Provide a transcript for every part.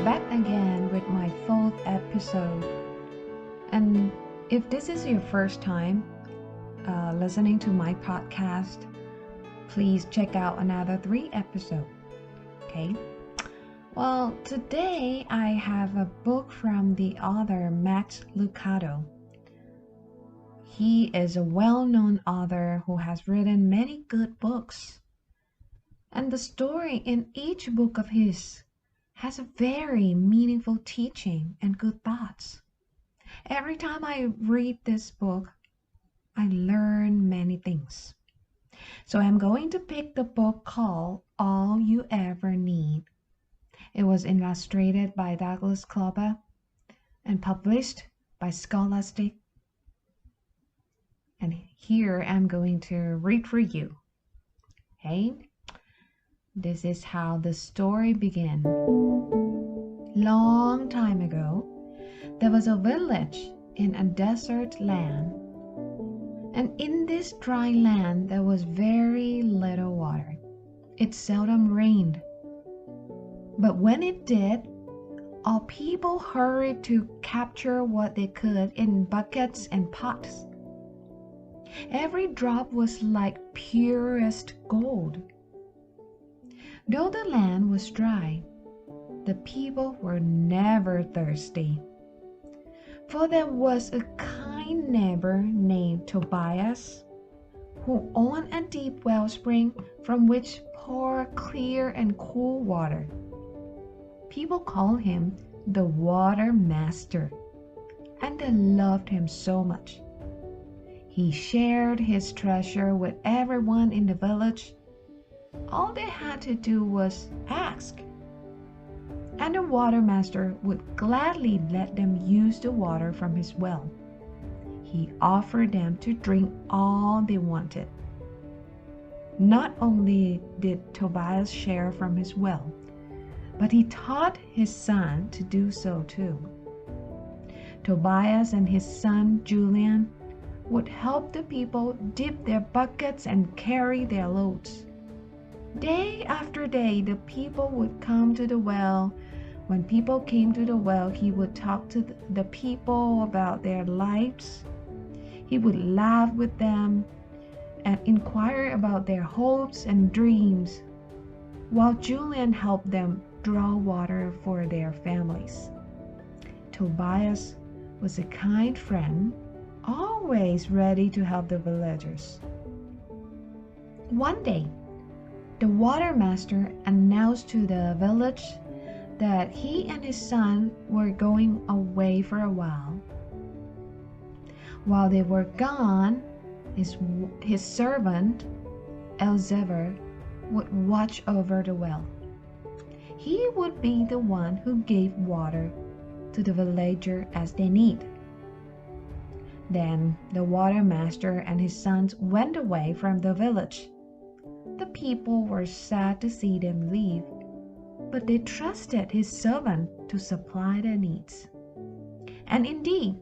back again with my fourth episode. And if this is your first time listening to my podcast, please check out another 3 episodes. Okay? Well, today I have a book from the author Max Lucado. He is a well-known author who has written many good books. And the story in each book of his has a very meaningful teaching and good thoughts. Every time I read this book, I learn many things. So I'm going to pick the book called All You Ever Need. It was illustrated by Douglas Kloba and published by Scholastic. And here I'm going to read for you. Okay? This is how the story began. Long time ago, there was a village in a desert land. And in this dry land, there was very little water. It seldom rained. But when it did, all people hurried to capture what they could in buckets and pots. Every drop was like purest gold. Though the land was dry, the people were never thirsty. For there was a kind neighbor named Tobias, who owned a deep wellspring from which poured clear and cool water. People called him the Water Master, and they loved him so much. He shared his treasure with everyone in the village. All they had to do was ask, and the Water Master would gladly let them use the water from his well. He offered them to drink all they wanted. Not only did Tobias share from his well, but he taught his son to do so too. Tobias and his son Julian would help the people dip their buckets and carry their loads. Day after day, the people would come to the well. When people came to the well, he would talk to the people about their lives. He would laugh with them and inquire about their hopes and dreams, while Julian helped them draw water for their families. Tobias was a kind friend, always ready to help the villagers. One day, the Water Master announced to the village that he and his son were going away for a while. While they were gone, his servant, Elzevir, would watch over the well. He would be the one who gave water to the villager as they need. Then the Water Master and his sons went away from the village. The people were sad to see them leave, but they trusted his servant to supply their needs. And indeed,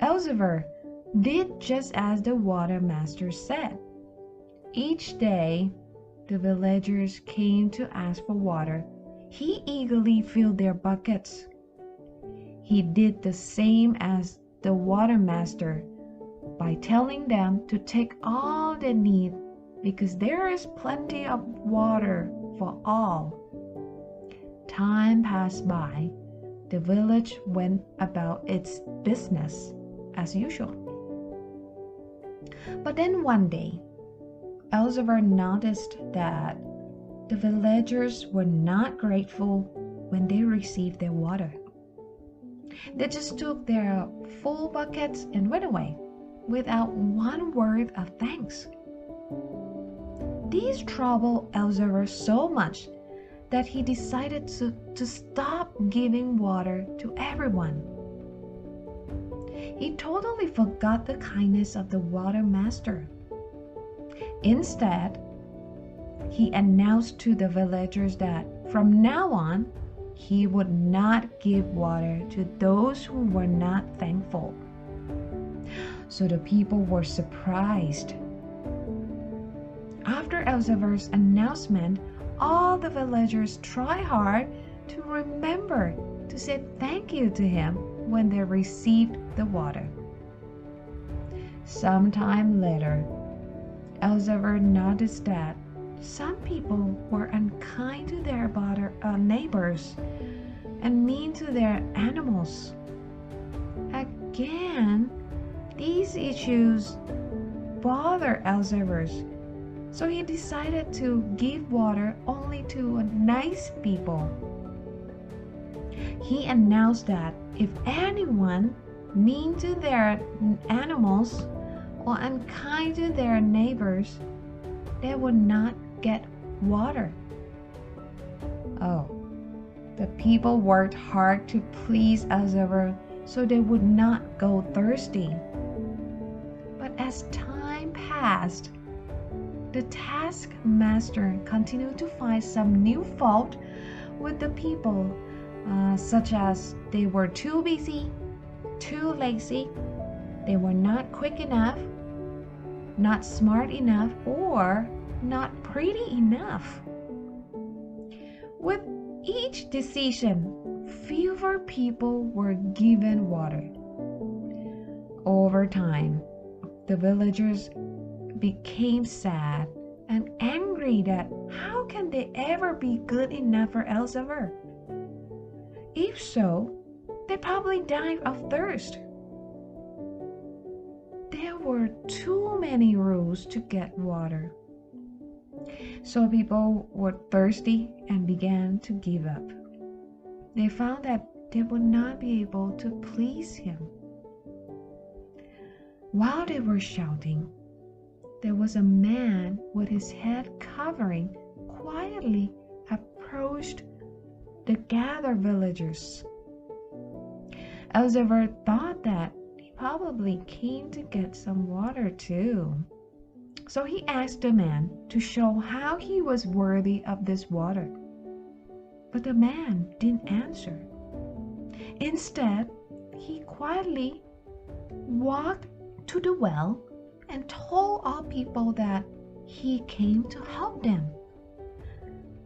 Elzevir did just as the Water Master said. Each day, the villagers came to ask for water. He eagerly filled their buckets. He did the same as the Water Master by telling them to take all they need because there is plenty of water for all. Time passed by. The village went about its business as usual. But then one day, Elzevir noticed that the villagers were not grateful when they received their water. They just took their full buckets and went away without one word of thanks. These troubled Elzevir so much that he decided to stop giving water to everyone. He totally forgot the kindness of the Water Master. Instead, he announced to the villagers that from now on, he would not give water to those who were not thankful. So the people were surprised. After Elzevir's announcement, all the villagers tried hard to remember to say thank you to him when they received the water. Sometime later, Elzevir noticed that some people were unkind to their neighbors and mean to their animals. Again, these issues bother Elzevir, so he decided to give water only to nice people. He announced that if anyone mean to their animals or unkind to their neighbors, they would not get water. Oh, the people worked hard to please Elzevir so they would not go thirsty. But as time passed, the taskmaster continued to find some new fault with the people, such as they were too busy, too lazy, they were not quick enough, not smart enough, or not pretty enough. With each decision, fewer people were given water. Over time, the villagers became sad and angry that how can they ever be good enough for Elzevir? If so, they probably died of thirst. There were too many rules to get water. So people were thirsty and began to give up. They found that they would not be able to please him. While they were shouting, there was a man with his head covering quietly approached the gathered villagers. Elzevir thought that he probably came to get some water too. So he asked the man to show how he was worthy of this water. But the man didn't answer. Instead, he quietly walked to the well and told all people that he came to help them.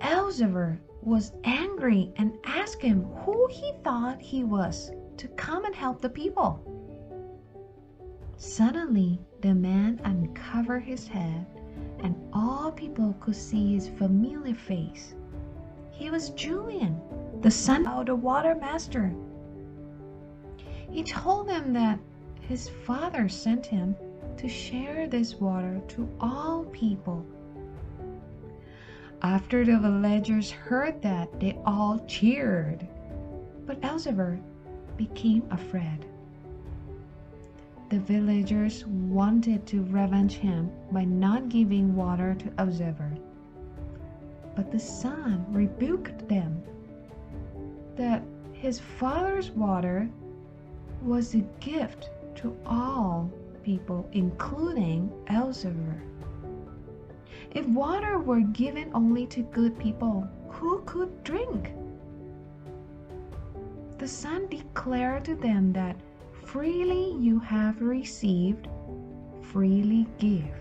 Elzevir was angry and asked him who he thought he was to come and help the people. Suddenly, the man uncovered his head, and all people could see his familiar face. He was Julian, the son of the water master. He told them that his father sent him to share this water to all people. After the villagers heard that, they all cheered, but Elzevir became afraid. The villagers wanted to revenge him by not giving water to Elzevir, but the son rebuked them that his father's water was a gift to all people, including Elzevir. If water were given only to good people, who could drink? The son declared to them that freely you have received, freely give.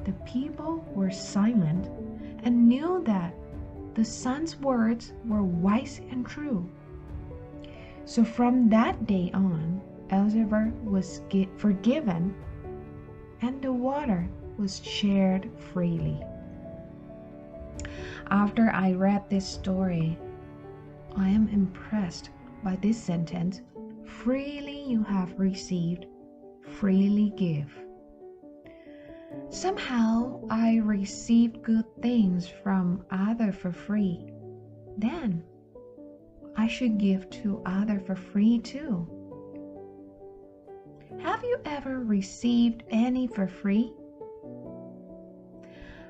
The people were silent and knew that the son's words were wise and true. So from that day on, Elzevir was forgiven and the water was shared freely. After I read this story, I am impressed by this sentence, freely you have received, freely give. Somehow I received good things from others for free. Then I should give to others for free too. Have you ever received any for free?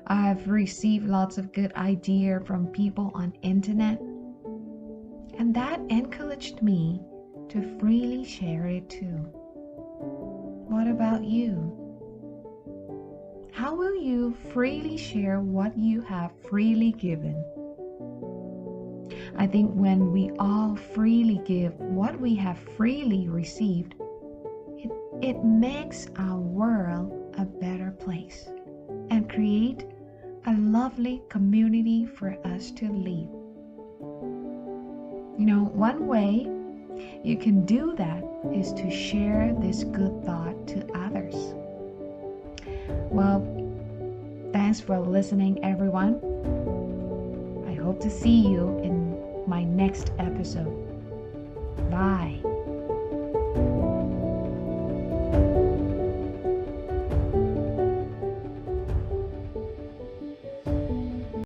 I've received lots of good ideas from people on internet, and that encouraged me to freely share it too. What about you? How will you freely share what you have freely given? I think when we all freely give what we have freely received, it makes our world a better place and create a lovely community for us to live. One way you can do that is to share this good thought to others. Well, thanks for listening, everyone. I hope to see you in my next episode. Bye.